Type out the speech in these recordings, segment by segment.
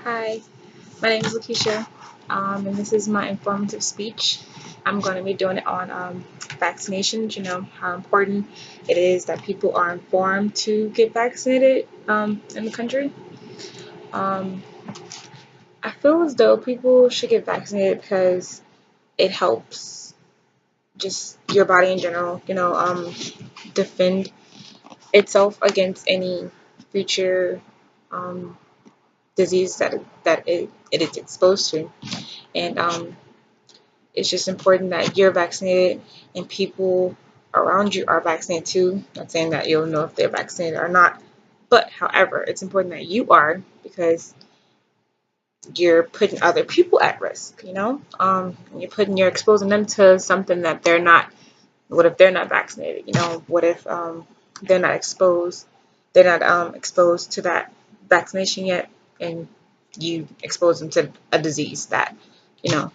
Hi, my name is Lakeisha, and this is my informative speech. I'm going to be doing it on vaccinations, how important it is that people are informed to get vaccinated in the country. Um, I feel as though people should get vaccinated because it helps just your body in general, defend itself against any future um, disease that it is exposed to. And it's just important that you're vaccinated and people around you are vaccinated too. Not saying that you'll know if they're vaccinated or not, but however, it's important that you are because you're putting other people at risk. You're exposing them to something that they're not. What if they're not vaccinated? What if they're not exposed? They're not exposed to that vaccination yet, and you expose them to a disease that you know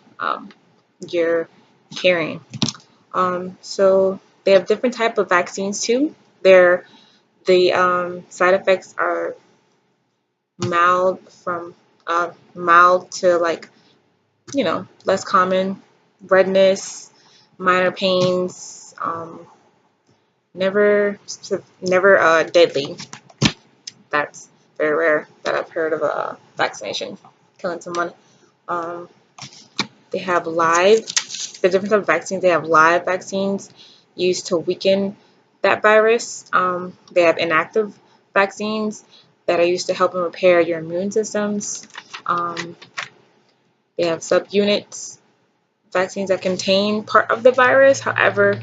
you're carrying. So they have different type of vaccines too. The side effects are mild to like less common, redness, minor pains, never deadly. That's very rare that I've heard of a vaccination killing someone. Um, they have the different type of vaccines. They have live vaccines used to weaken that virus. They have inactive vaccines that are used to help and repair your immune systems. Um, they have subunits vaccines that contain part of the virus. However,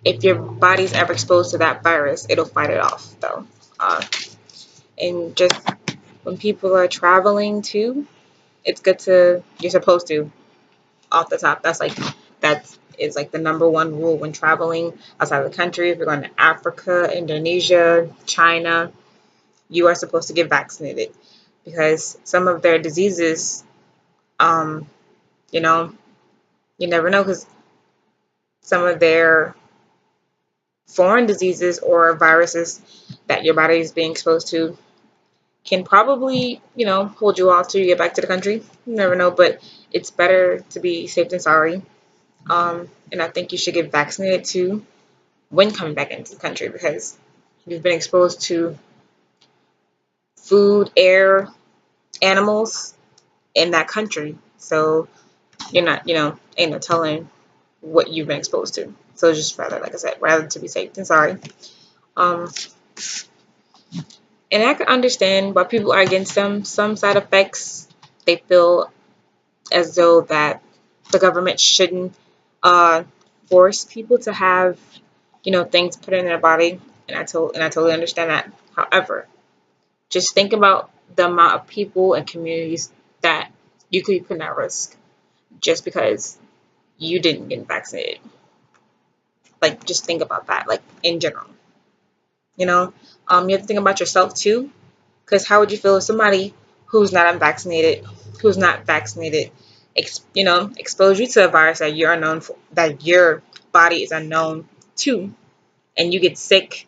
if your body's ever exposed to that virus, it'll fight it off though. And just when people are traveling too, it's good you're supposed to, off the top, that is like the number one rule when traveling outside of the country. If you're going to Africa, Indonesia, China, you are supposed to get vaccinated because some of their diseases, um, you know, you never know because some of their foreign diseases or viruses that your body is being exposed to can probably, hold you off till you get back to the country. You never know, but it's better to be safe than sorry. And I think you should get vaccinated too when coming back into the country because you've been exposed to food, air, animals in that country. So you're not, ain't no telling what you've been exposed to. So just rather, like I said, rather to be safe than sorry. Um, and I can understand why people are against them. Some side effects, they feel as though that the government shouldn't uh, force people to have, things put in their body. And I totally understand that. However, just think about the amount of people and communities that you could be putting at risk just because you didn't get vaccinated. Like, just think about that, like, in general. You have to think about yourself too, because how would you feel if somebody who's not unvaccinated, who's not vaccinated, expose you to a virus that you're unknown for, that your body is unknown to, and you get sick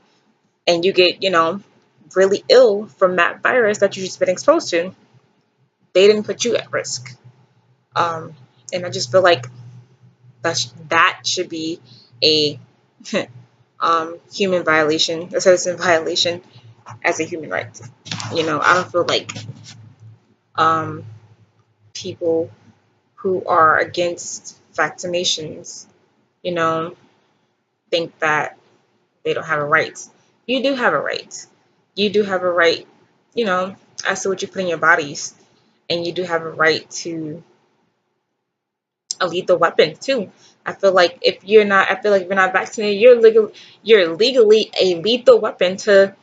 and you get, really ill from that virus that you've just been exposed to? They didn't put you at risk. Um, and I just feel like that should be a human violation, a citizen violation as a human right. I don't feel like um, people who are against vaccinations, you know, think that they don't have a right. You do have a right. You do have a right, as to what you put in your bodies. And you do have a right to a lethal weapon too. I feel like if you're not vaccinated, you're legally a lethal weapon to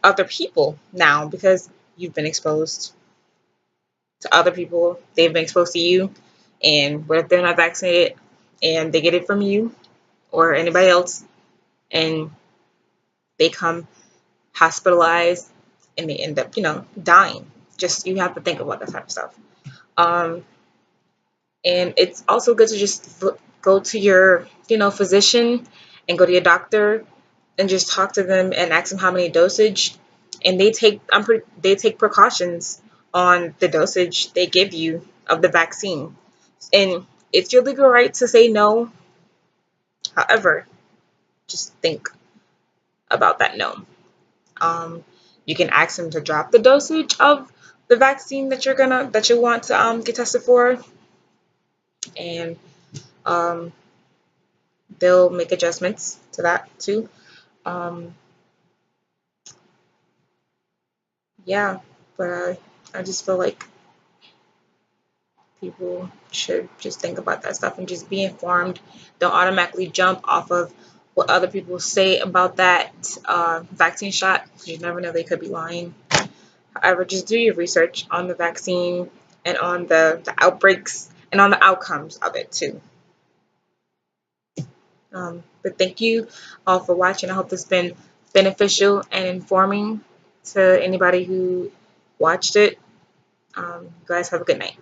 other people now because you've been exposed to other people. They've been exposed to you. And what if they're not vaccinated and they get it from you or anybody else and they come hospitalized and they end up, dying? Just you have to think about that type of stuff. Um, and it's also good to just go to your, physician and go to your doctor and just talk to them and ask them how many dosage. And they take precautions on the dosage they give you of the vaccine. And it's your legal right to say no. However, just think about that no. Um, you can ask them to drop the dosage of the vaccine that you want to get tested for, and um, they'll make adjustments to that too. Um, yeah, but I just feel like people should just think about that stuff and just be informed. Don't automatically jump off of what other people say about that vaccine shot, because you never know, they could be lying. However, just do your research on the vaccine and on the outbreaks and on the outcomes of it too. But thank you all for watching. I hope this has been beneficial and informing to anybody who watched it. You guys have a good night.